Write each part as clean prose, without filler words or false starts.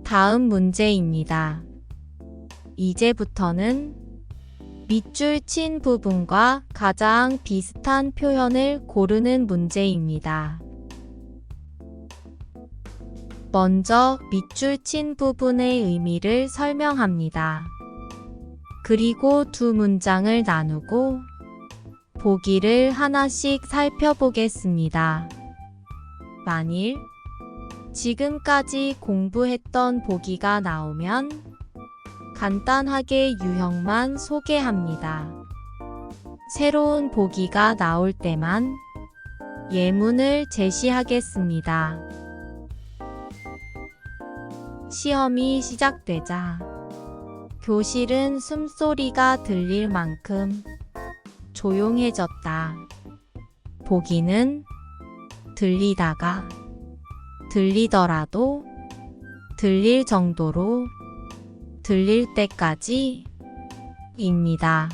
다음 문제입니다. 이제부터는 밑줄 친 부분과 가장 비슷한 표현을 고르는 문제입니다. 먼저 밑줄 친 부분의 의미를 설명합니다. 그리고 두 문장을 나누고 보기를 하나씩 살펴보겠습니다. 만일 지금까지 공부했던 보기가 나오면 간단하게 유형만 소개합니다. 새로운 보기가 나올 때만 예문을 제시하겠습니다. 시험이 시작되자 교실은 숨소리가 들릴 만큼 조용해졌다. 보기는 들리다가 들리더라도 들릴 정도로 들릴 때까지 입니다.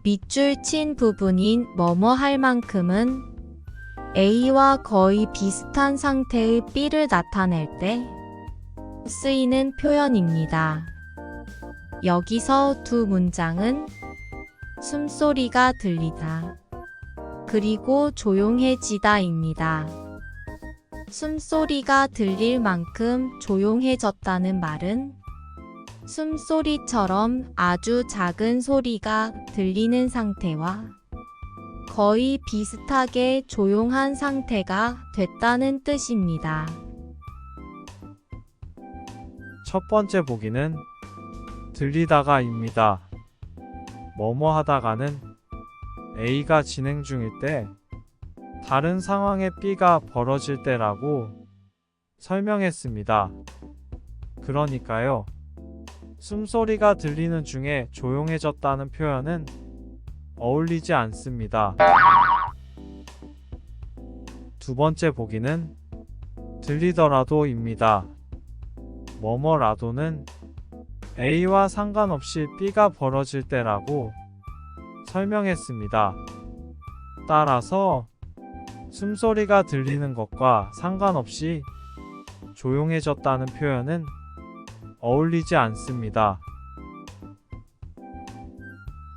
밑줄 친 부분인 뭐뭐 할 만큼은 A와 거의 비슷한 상태의 B를 나타낼 때 쓰이는 표현입니다. 여기서 두 문장은 숨소리가 들리다 그리고 조용해지다입니다. 숨소리가 들릴 만큼 조용해졌다는 말은 숨소리처럼 아주 작은 소리가 들리는 상태와 거의 비슷하게 조용한 상태가 됐다는 뜻입니다. 첫 번째 보기는 들리다가입니다. 뭐뭐 하다가는 A가 진행 중일 때 다른 상황에 B가 벌어질 때라고 설명했습니다. 그러니까요. 숨소리가 들리는 중에 조용해졌다는 표현은 어울리지 않습니다. 두 번째 보기는 들리더라도입니다. 뭐뭐라도는 A와 상관없이 B가 벌어질 때라고 설명했습니다. 따라서 숨소리가 들리는 것과 상관없이 조용해졌다는 표현은 어울리지 않습니다.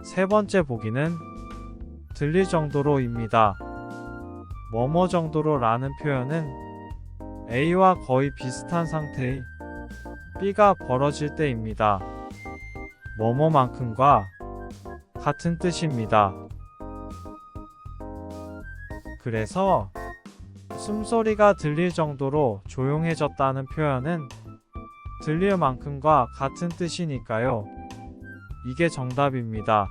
세 번째 보기는 들릴 정도로입니다. 뭐뭐 정도로 라는 표현은 A와 거의 비슷한 상태의 B가 벌어질 때입니다. 뭐뭐만큼과 같은 뜻입니다. 그래서 숨소리가 들릴 정도로 조용해졌다는 표현은 들릴 만큼과 같은 뜻이니까요. 이게 정답입니다.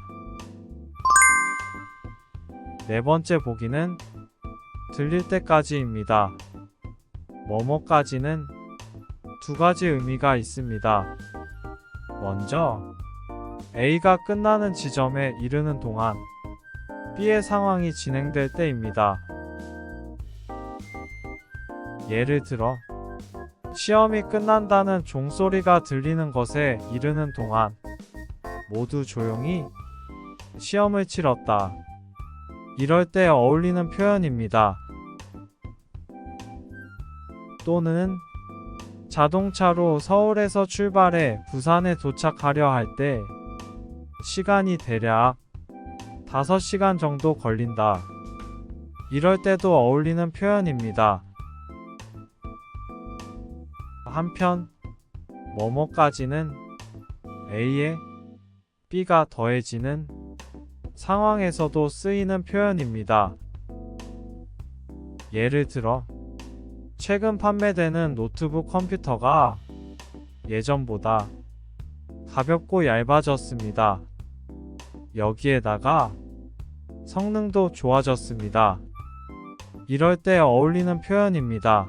네 번째 보기는 들릴 때까지입니다. 뭐뭐까지는 두 가지 의미가 있습니다. 먼저 A가 끝나는 지점에 이르는 동안 B의 상황이 진행될 때입니다. 예를 들어 시험이 끝난다는 종소리가 들리는 것에 이르는 동안 모두 조용히 시험을 치렀다. 이럴 때 어울리는 표현입니다. 또는 자동차로 서울에서 출발해 부산에 도착하려 할 때 시간이 대략 5시간 정도 걸린다. 이럴 때도 어울리는 표현입니다. 한편 뭐뭐까지는 A에 B가 더해지는 상황에서도 쓰이는 표현입니다. 예를 들어 최근 판매되는 노트북 컴퓨터가 예전보다 가볍고 얇아졌습니다. 여기에다가 성능도 좋아졌습니다. 이럴 때 어울리는 표현입니다.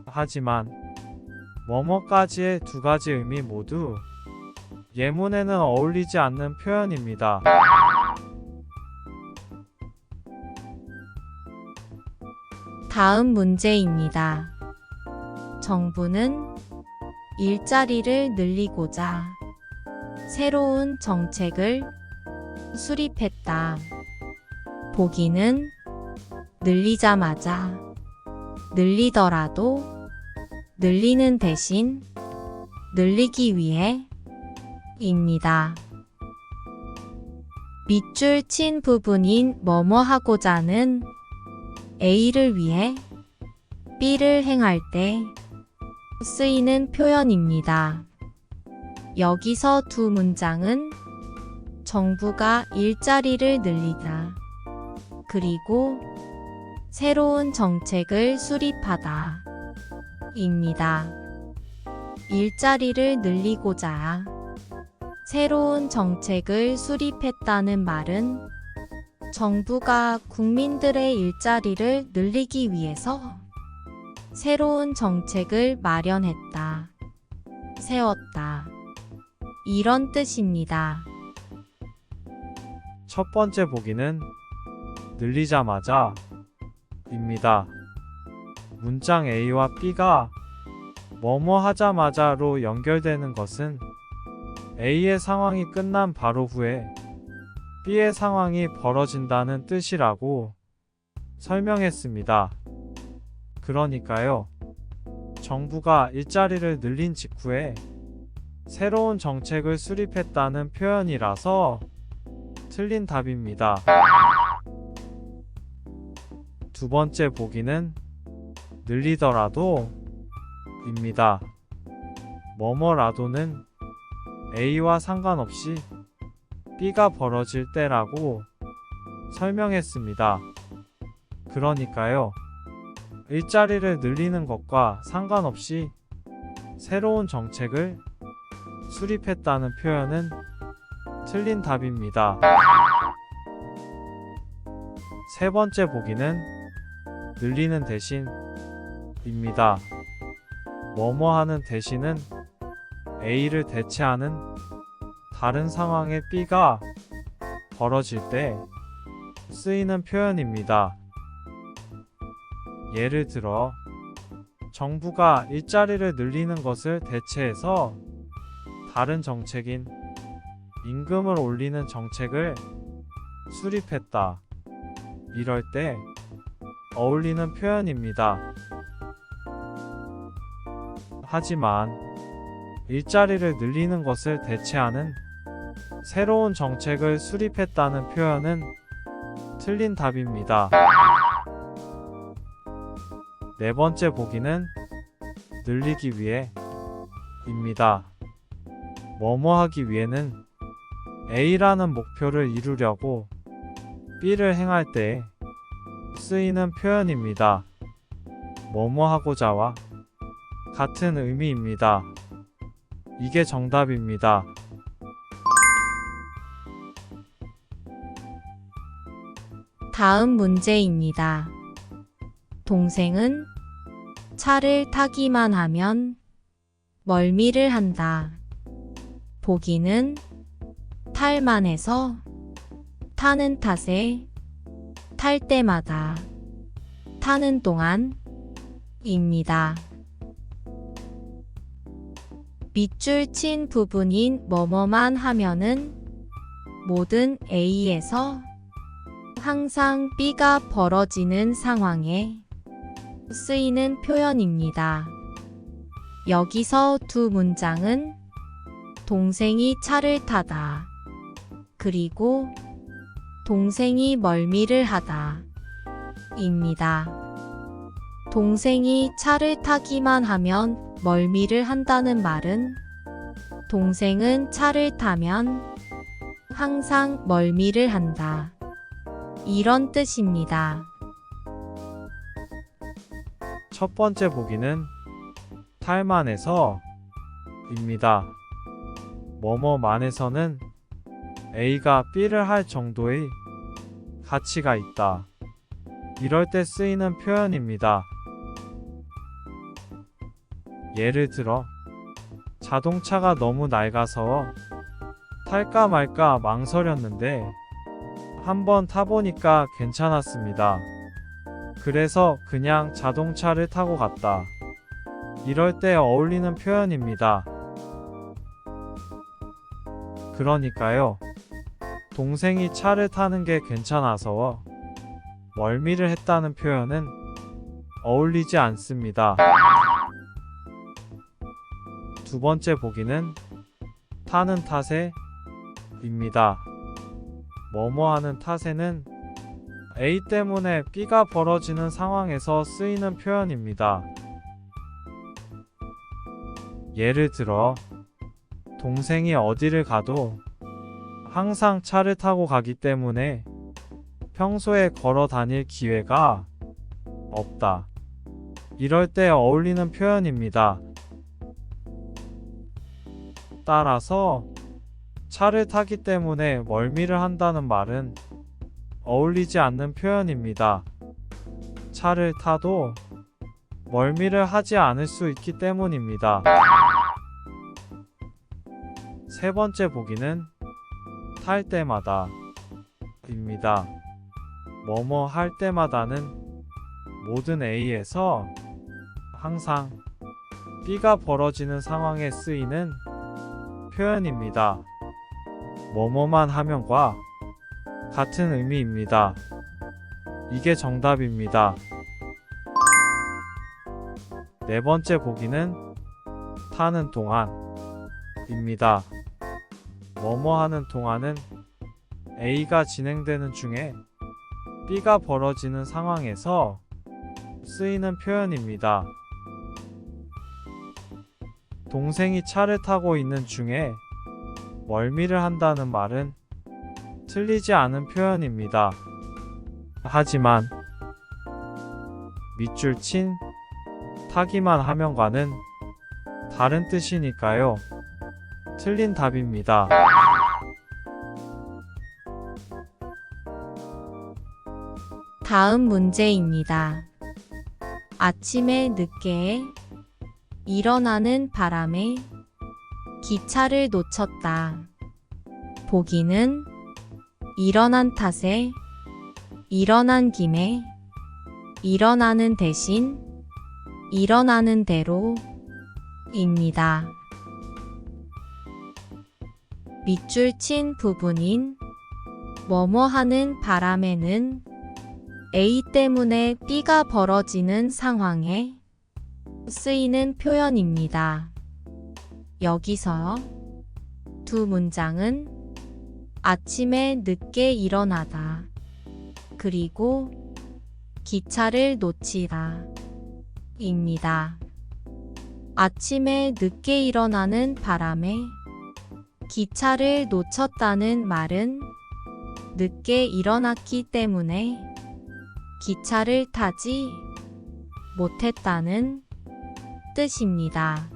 하지만 뭐뭐까지의 두 가지 의미 모두 예문에는 어울리지 않는 표현입니다. 다음 문제입니다. 정부는 일자리를 늘리고자 새로운 정책을 수립했다. 보기는 늘리자마자 늘리더라도 늘리는 대신 늘리기 위해 입니다. 밑줄 친 부분인 뭐뭐 하고자는 A를 위해 B를 행할 때 쓰이는 표현입니다. 여기서 두 문장은 정부가 일자리를 늘리다, 그리고 새로운 정책을 수립하다 입니다. 일자리를 늘리고자 새로운 정책을 수립했다는 말은 정부가 국민들의 일자리를 늘리기 위해서 새로운 정책을 마련했다, 세웠다, 이런 뜻입니다. 첫 번째 보기는 늘리자마자 입니다. 문장 A와 B가 뭐뭐 하자마자로 연결되는 것은 A의 상황이 끝난 바로 후에 B의 상황이 벌어진다는 뜻이라고 설명했습니다. 그러니까요, 정부가 일자리를 늘린 직후에 새로운 정책을 수립했다는 표현이라서 틀린 답입니다. 두 번째 보기는 늘리더라도 입니다. 뭐뭐라도는 A와 상관없이 B가 벌어질 때라고 설명했습니다. 그러니까요, 일자리를 늘리는 것과 상관없이 새로운 정책을 수립했다는 표현은 틀린 답입니다. 세 번째 보기는 늘리는 대신 입니다. 뭐뭐 하는 대신은 A를 대체하는 다른 상황에 B가 벌어질 때 쓰이는 표현입니다. 예를 들어, 정부가 일자리를 늘리는 것을 대체해서 다른 정책인 임금을 올리는 정책을 수립했다, 이럴 때 어울리는 표현입니다. 하지만 일자리를 늘리는 것을 대체하는 새로운 정책을 수립했다는 표현은 틀린 답입니다. 네 번째 보기는 늘리기 위해 입니다. 뭐뭐 하기 위해는 A라는 목표를 이루려고 B를 행할 때 쓰이는 표현입니다. 뭐뭐 하고자와 같은 의미입니다. 이게 정답입니다. 다음 문제입니다. 동생은 차를 타기만 하면 멀미를 한다. 보기는 탈만 해서, 타는 탓에, 탈 때마다, 타는 동안 입니다. 밑줄 친 부분인 뭐뭐만 하면은 모든 A에서 항상 B가 벌어지는 상황에 쓰이는 표현입니다. 여기서 두 문장은 동생이 차를 타다, 그리고 동생이 멀미를 하다 입니다. 동생이 차를 타기만 하면 멀미를 한다는 말은 동생은 차를 타면 항상 멀미를 한다, 이런 뜻입니다. 첫 번째 보기는 탈만해서 입니다. 뭐뭐만해서는 A가 B를 할 정도의 가치가 있다, 이럴 때 쓰이는 표현입니다. 예를 들어, 자동차가 너무 낡아서 탈까 말까 망설였는데 한번 타보니까 괜찮았습니다. 그래서 그냥 자동차를 타고 갔다, 이럴 때 어울리는 표현입니다. 그러니까요, 동생이 차를 타는 게 괜찮아서 멀미를 했다는 표현은 어울리지 않습니다. 두 번째 보기는 타는 탓에 입니다. 뭐뭐 하는 탓에는 A 때문에 B가 벌어지는 상황에서 쓰이는 표현입니다. 예를 들어, 동생이 어디를 가도 항상 차를 타고 가기 때문에 평소에 걸어 다닐 기회가 없다. 이럴 때 어울리는 표현입니다. 따라서 차를 타기 때문에 멀미를 한다는 말은 어울리지 않는 표현입니다. 차를 타도 멀미를 하지 않을 수 있기 때문입니다. 세 번째 보기는 탈 때마다 입니다. 뭐뭐 할 때마다는 모든 A에서 항상 B가 벌어지는 상황에 쓰이는 표현입니다. 뭐뭐만 하면과 같은 의미입니다. 이게 정답입니다. 네 번째 보기는 타는 동안입니다. 뭐뭐 하는 동안은 A가 진행되는 중에 B가 벌어지는 상황에서 쓰이는 표현입니다. 동생이 차를 타고 있는 중에 멀미를 한다는 말은 틀리지 않은 표현입니다. 하지만 밑줄 친 타기만 하면과는 다른 뜻이니까요. 틀린 답입니다. 다음 문제입니다. 아침에 늦게 일어나는 바람에 기차를 놓쳤다. 보기는 일어난 탓에, 일어난 김에, 일어나는 대신, 일어나는 대로 입니다. 밑줄 친 부분인 뭐뭐 하는 바람에는 A 때문에 B가 벌어지는 상황에 쓰이는 표현입니다. 여기서 두 문장은 아침에 늦게 일어나다 그리고 기차를 놓치다 입니다. 아침에 늦게 일어나는 바람에 기차를 놓쳤다는 말은 늦게 일어났기 때문에 기차를 타지 못했다는 뜻입니다.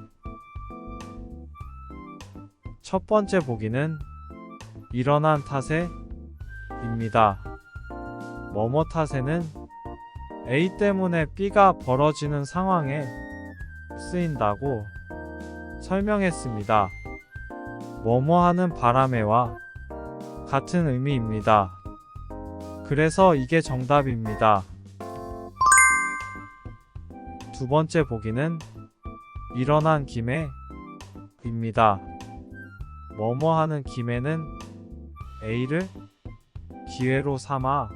첫 번째 보기는 일어난 탓에 입니다. 뭐뭐 탓에는 A 때문에 B가 벌어지는 상황에 쓰인다고 설명했습니다. 뭐뭐 하는 바람에와 같은 의미입니다. 그래서 이게 정답입니다. 두 번째 보기는 일어난 김에 입니다. 뭐뭐 하는 김에는 A를 기회로 삼아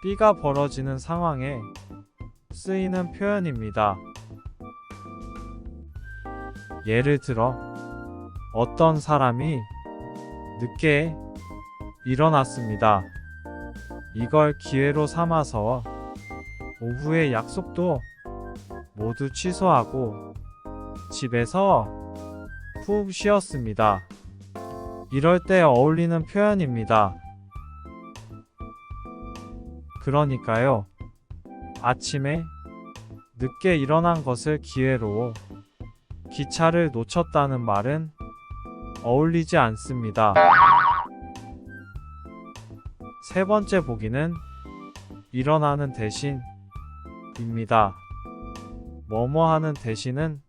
B가 벌어지는 상황에 쓰이는 표현입니다. 예를 들어, 어떤 사람이 늦게 일어났습니다. 이걸 기회로 삼아서 오후의 약속도 모두 취소하고 집에서 푹 쉬었습니다. 이럴 때 어울리는 표현입니다. 그러니까요, 아침에 늦게 일어난 것을 기회로 기차를 놓쳤다는 말은 어울리지 않습니다. 세 번째 보기는 일어나는 대신 입니다. 뭐뭐 하는 대신은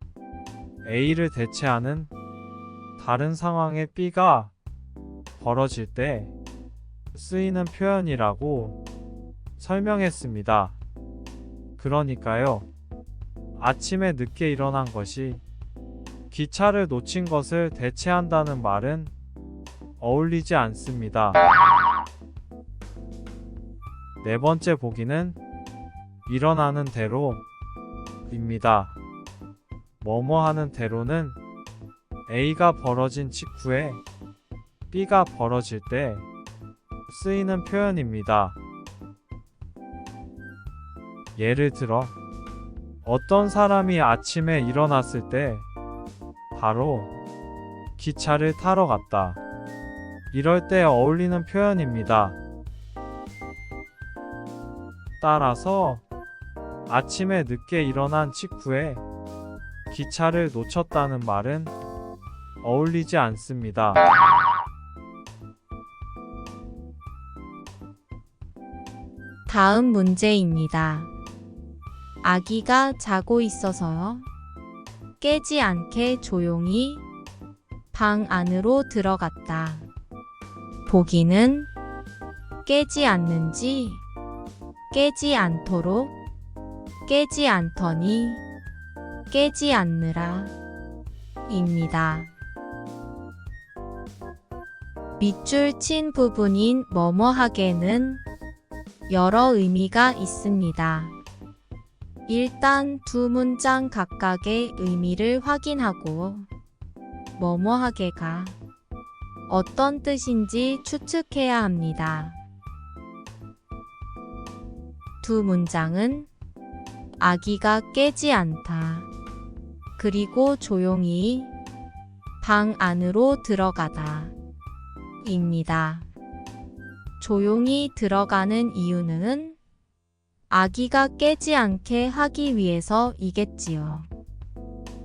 A를 대체하는 다른 상황에 B가 벌어질 때 쓰이는 표현이라고 설명했습니다. 그러니까요, 아침에 늦게 일어난 것이 기차를 놓친 것을 대체한다는 말은 어울리지 않습니다. 네 번째 보기는 일어나는 대로입니다. 뭐뭐 하는 대로는 A가 벌어진 직후에 B가 벌어질 때 쓰이는 표현입니다. 예를 들어, 어떤 사람이 아침에 일어났을 때 바로 기차를 타러 갔다. 이럴 때 어울리는 표현입니다. 따라서 아침에 늦게 일어난 직후에 기차를 놓쳤다는 말은 어울리지 않습니다. 다음 문제입니다. 아기가 자고 있어서요. 깨지 않게 조용히 방 안으로 들어갔다. 보기는 깨지 않는지, 깨지 않도록, 깨지 않더니, 깨지 않느라 입니다. 밑줄 친 부분인 뭐뭐하게는 여러 의미가 있습니다. 일단 두 문장 각각의 의미를 확인하고 뭐뭐하게가 어떤 뜻인지 추측해야 합니다. 두 문장은 아기가 깨지 않다. 그리고 조용히 방 안으로 들어가다 입니다. 조용히 들어가는 이유는 아기가 깨지 않게 하기 위해서이겠지요.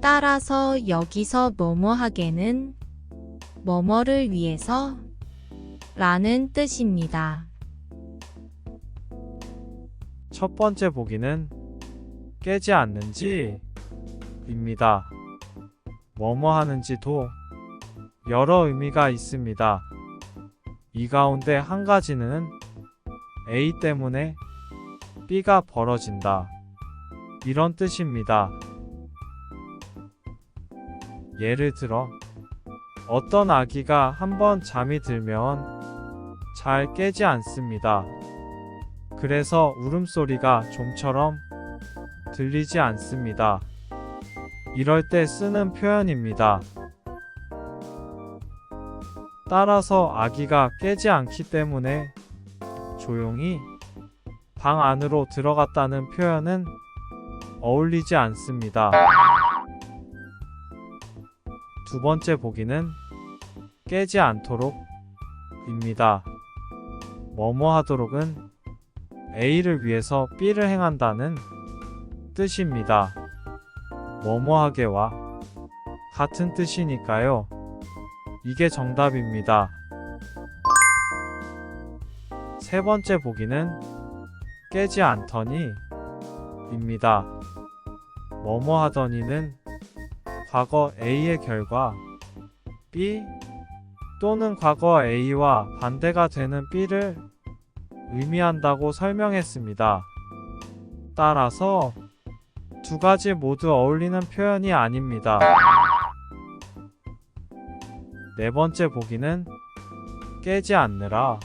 따라서 여기서 뭐뭐하게는 뭐뭐를 위해서 라는 뜻입니다. 첫 번째 보기는 깨지 않는지 입니다. 뭐뭐 하는지도 여러 의미가 있습니다. 이 가운데 한 가지는 A 때문에 B가 벌어진다. 이런 뜻입니다. 예를 들어, 어떤 아기가 한번 잠이 들면 잘 깨지 않습니다. 그래서 울음소리가 좀처럼 들리지 않습니다. 이럴 때 쓰는 표현입니다. 따라서 아기가 깨지 않기 때문에 조용히 방 안으로 들어갔다는 표현은 어울리지 않습니다. 두 번째 보기는 깨지 않도록 입니다. 뭐뭐 하도록은 A를 위해서 B를 행한다는 뜻입니다. 뭐뭐 하게와 같은 뜻이니까요. 이게 정답입니다. 세 번째 보기는 깨지 않더니 입니다. 뭐뭐 하더니는 과거 A의 결과 B 또는 과거 A와 반대가 되는 B를 의미한다고 설명했습니다. 따라서 두 가지 모두 어울리는 표현이 아닙니다. 네 번째 보기는 깨지 않느라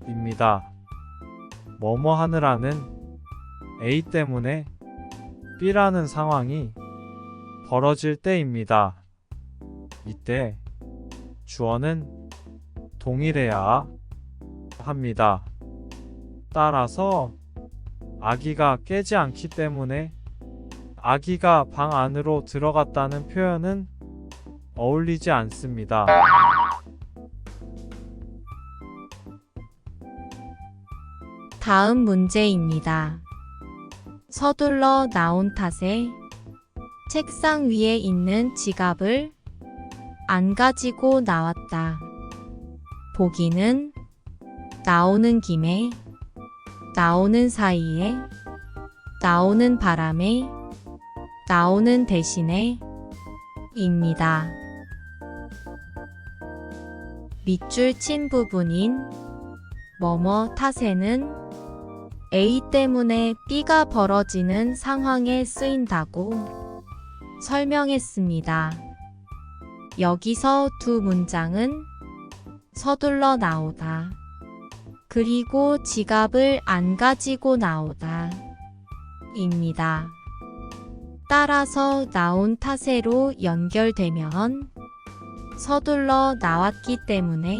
입니다. 뭐뭐 하느라는 A 때문에 B라는 상황이 벌어질 때입니다. 이때 주어는 동일해야 합니다. 따라서 아기가 깨지 않기 때문에 아기가 방 안으로 들어갔다는 표현은 어울리지 않습니다. 다음 문제입니다. 서둘러 나온 탓에 책상 위에 있는 지갑을 안 가지고 나왔다. 보기는 나오는 김에, 나오는 사이에, 나오는 바람에, 나오는 대신에 입니다. 밑줄 친 부분인 뭐뭐 탓에는 A 때문에 B가 벌어지는 상황에 쓰인다고 설명했습니다. 여기서 두 문장은 서둘러 나오다, 그리고 지갑을 안 가지고 나오다 입니다. 따라서 나온 타세로 연결되면 서둘러 나왔기 때문에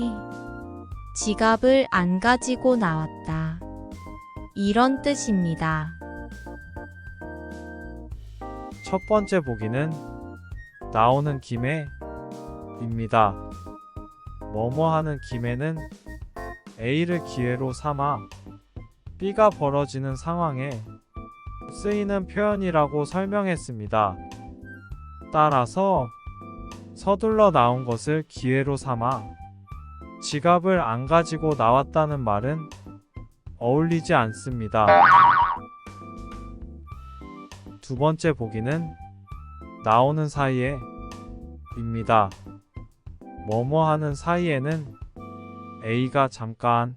지갑을 안 가지고 나왔다. 이런 뜻입니다. 첫 번째 보기는 나오는 김에 입니다. 뭐뭐 하는 김에는 A를 기회로 삼아 B가 벌어지는 상황에 쓰이는 표현이라고 설명했습니다. 따라서 서둘러 나온 것을 기회로 삼아 지갑을 안 가지고 나왔다는 말은 어울리지 않습니다. 두 번째 보기는 나오는 사이에 입니다. 뭐뭐 하는 사이에는 A가 잠깐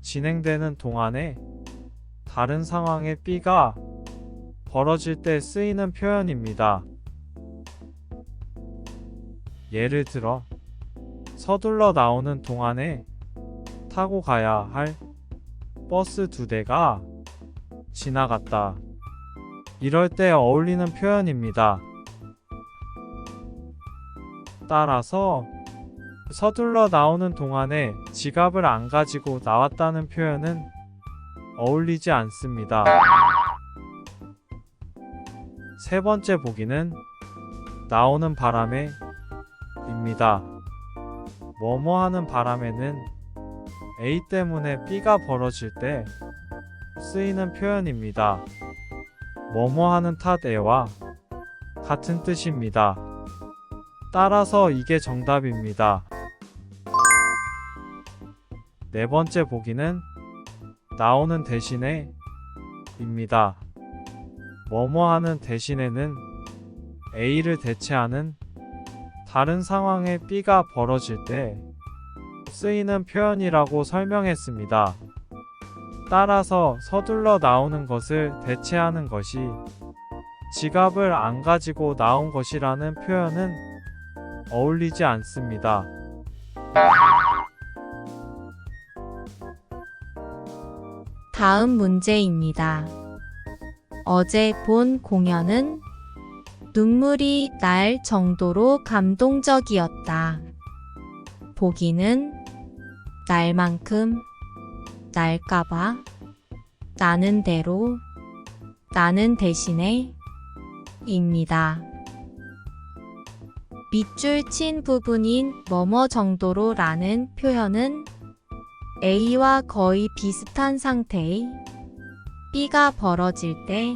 진행되는 동안에 다른 상황에 B가 벌어질 때 쓰이는 표현입니다. 예를 들어 서둘러 나오는 동안에 타고 가야 할 버스 2대가 지나갔다. 이럴 때 어울리는 표현입니다. 따라서 서둘러 나오는 동안에 지갑을 안 가지고 나왔다는 표현은 어울리지 않습니다. 세 번째 보기는 나오는 바람에 입니다. 뭐뭐 하는 바람에는 A 때문에 B가 벌어질 때 쓰이는 표현입니다. 뭐뭐 하는 탓 A와 같은 뜻입니다. 따라서 이게 정답입니다. 네 번째 보기는 나오는 대신에 입니다. 뭐뭐 하는 대신에는 A를 대체하는 다른 상황에 B가 벌어질 때 쓰이는 표현이라고 설명했습니다. 따라서 서둘러 나오는 것을 대체하는 것이 지갑을 안 가지고 나온 것이라는 표현은 어울리지 않습니다. 다음 문제입니다. 어제 본 공연은 눈물이 날 정도로 감동적이었다. 보기는 날 만큼, 날까봐, 나는 대로, 나는 대신에 입니다. 밑줄 친 부분인 뭐뭐 정도로 라는 표현은 A와 거의 비슷한 상태의 B가 벌어질 때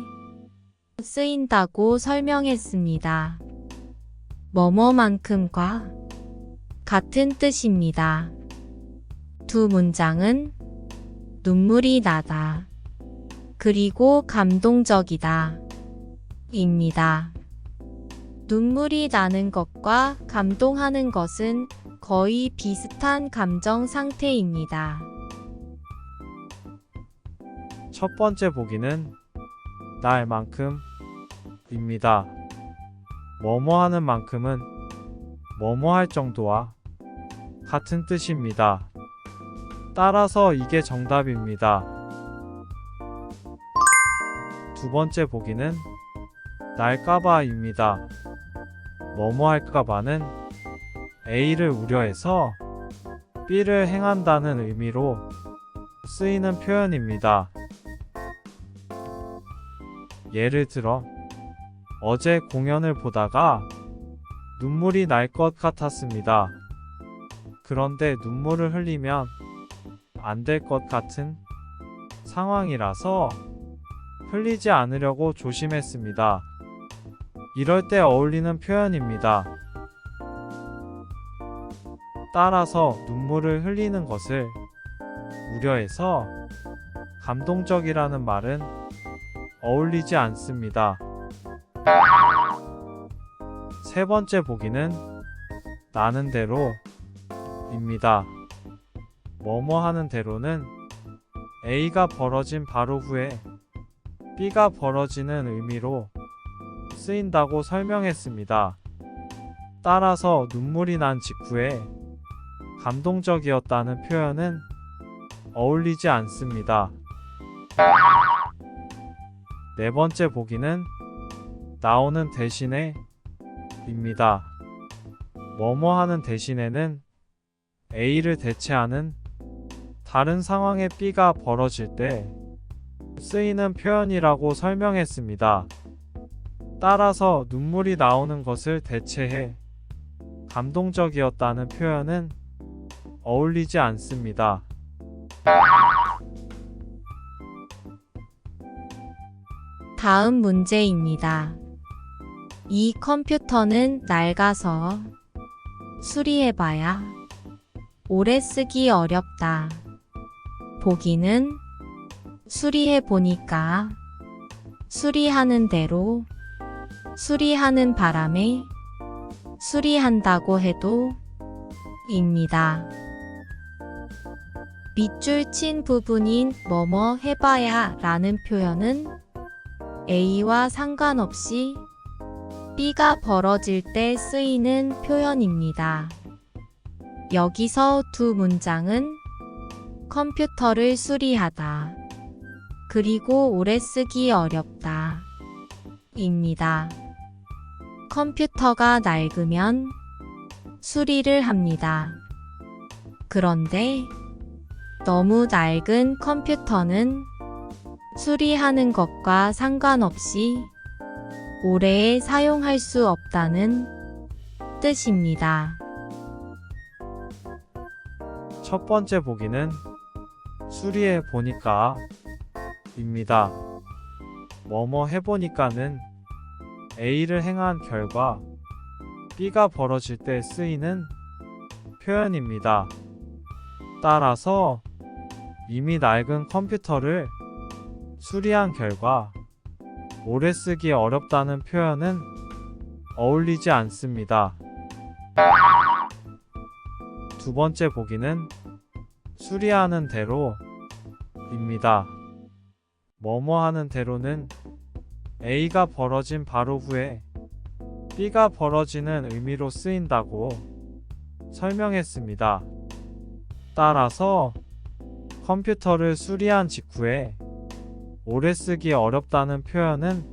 쓰인다고 설명했습니다. 뭐뭐만큼과 같은 뜻입니다. 두 문장은 눈물이 나다. 그리고 감동적이다. 입니다. 눈물이 나는 것과 감동하는 것은 거의 비슷한 감정 상태입니다. 첫 번째 보기는 날 만큼 입니다. 뭐뭐 하는 만큼은 뭐뭐 할 정도와 같은 뜻입니다. 따라서 이게 정답입니다. 두 번째 보기는 날까봐입니다. 뭐뭐 할까봐는 A를 우려해서 B를 행한다는 의미로 쓰이는 표현입니다. 예를 들어 어제 공연을 보다가 눈물이 날 것 같았습니다. 그런데 눈물을 흘리면 안 될 것 같은 상황이라서 흘리지 않으려고 조심했습니다. 이럴 때 어울리는 표현입니다. 따라서 눈물을 흘리는 것을 우려해서 감동적이라는 말은 어울리지 않습니다. 세 번째 보기는 나는 대로 입니다. 뭐뭐 하는 대로는 A가 벌어진 바로 후에 B가 벌어지는 의미로 쓰인다고 설명했습니다. 따라서 눈물이 난 직후에 감동적이었다는 표현은 어울리지 않습니다. 네 번째 보기는 나오는 대신에 입니다. 뭐뭐 하는 대신에는 A를 대체하는 다른 상황에 B가 벌어질 때 쓰이는 표현이라고 설명했습니다. 따라서 눈물이 나오는 것을 대체해 감동적이었다는 표현은 어울리지 않습니다. 다음 문제입니다. 이 컴퓨터는 낡아서 수리해봐야 오래 쓰기 어렵다. 보기는 수리해보니까 수리하는 대로 수리하는 바람에 수리한다고 해도 입니다. 밑줄 친 부분인 뭐뭐 해봐야 라는 표현은 A와 상관없이 B가 벌어질 때 쓰이는 표현입니다. 여기서 두 문장은 컴퓨터를 수리하다, 그리고 오래 쓰기 어렵다 입니다. 컴퓨터가 낡으면 수리를 합니다. 그런데 너무 낡은 컴퓨터는 수리하는 것과 상관없이 오래 사용할 수 없다는 뜻입니다. 첫 번째 보기는 수리해 보니까 입니다. 뭐뭐 해보니까는 A를 행한 결과 B가 벌어질 때 쓰이는 표현입니다. 따라서 이미 낡은 컴퓨터를 수리한 결과 오래 쓰기 어렵다는 표현은 어울리지 않습니다. 두 번째 보기는 수리하는 대로 입니다. 뭐뭐 하는 대로는 A가 벌어진 바로 후에 B가 벌어지는 의미로 쓰인다고 설명했습니다. 따라서 컴퓨터를 수리한 직후에 오래 쓰기 어렵다는 표현은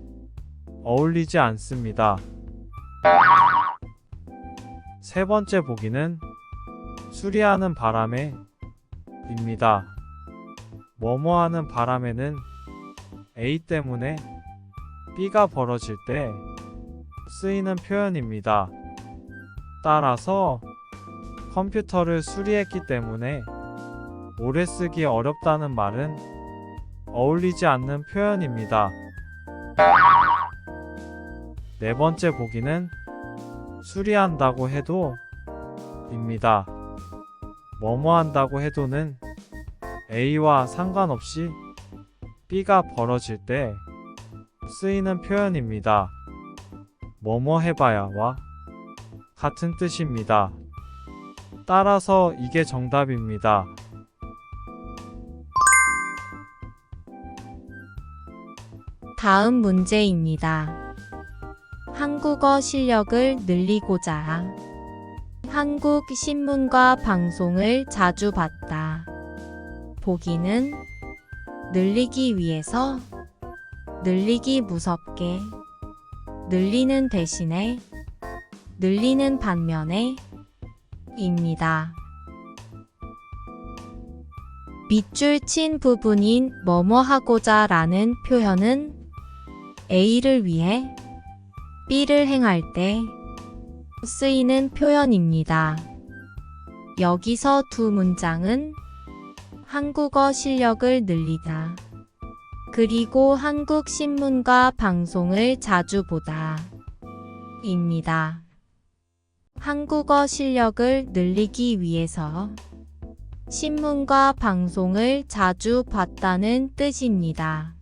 어울리지 않습니다. 세 번째 보기는 수리하는 바람에 입니다. 뭐뭐 하는 바람에는 A 때문에 B가 벌어질 때 쓰이는 표현입니다. 따라서 컴퓨터를 수리했기 때문에 오래 쓰기 어렵다는 말은 어울리지 않는 표현입니다. 네 번째 보기는 수리한다고 해도 입니다. 뭐뭐 한다고 해도는 A와 상관없이 B가 벌어질 때 쓰이는 표현입니다. 뭐뭐 해봐야와 같은 뜻입니다. 따라서 이게 정답입니다. 다음 문제입니다. 한국어 실력을 늘리고자 한국 신문과 방송을 자주 봤다. 보기는 늘리기 위해서, 늘리기 무섭게, 늘리는 대신에, 늘리는 반면에 입니다. 밑줄 친 부분인 뭐뭐 하고자 라는 표현은 A를 위해 B를 행할 때 쓰이는 표현입니다. 여기서 두 문장은 한국어 실력을 늘리다, 그리고 한국 신문과 방송을 자주 보다 입니다. 한국어 실력을 늘리기 위해서 신문과 방송을 자주 봤다는 뜻입니다.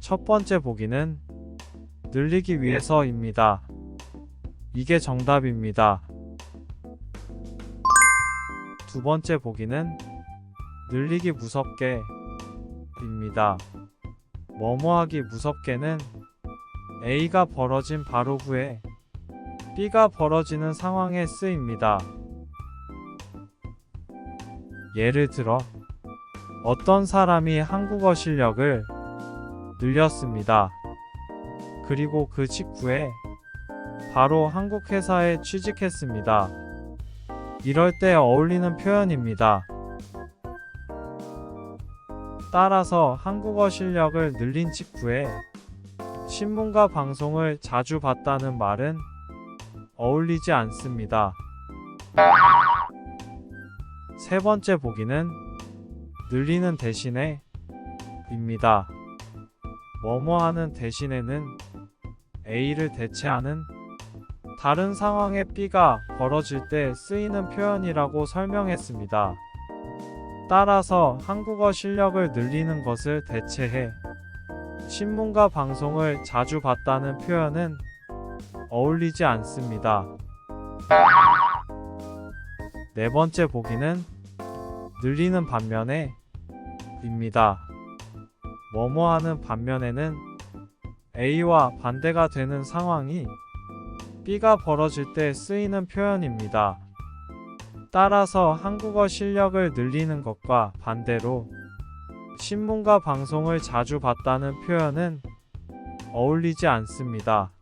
첫 번째 보기는 늘리기 위해서입니다. 이게 정답입니다. 두 번째 보기는 늘리기 무섭게 입니다. 뭐뭐 하기 무섭게는 A가 벌어진 바로 후에 B가 벌어지는 상황에 쓰입니다. 예를 들어 어떤 사람이 한국어 실력을 늘렸습니다. 그리고 그 직후에 바로 한국 회사에 취직했습니다. 이럴 때 어울리는 표현입니다. 따라서 한국어 실력을 늘린 직후에 신문과 방송을 자주 봤다는 말은 어울리지 않습니다. 세 번째 보기는 늘리는 대신에 입니다. 뭐뭐 하는 대신에는 A를 대체하는 다른 상황에 B가 벌어질 때 쓰이는 표현이라고 설명했습니다. 따라서 한국어 실력을 늘리는 것을 대체해 신문과 방송을 자주 봤다는 표현은 어울리지 않습니다. 네 번째 보기는 늘리는 반면에 입니다. 뭐뭐 하는 반면에는 A와 반대가 되는 상황이 B가 벌어질 때 쓰이는 표현입니다. 따라서 한국어 실력을 늘리는 것과 반대로 신문과 방송을 자주 봤다는 표현은 어울리지 않습니다.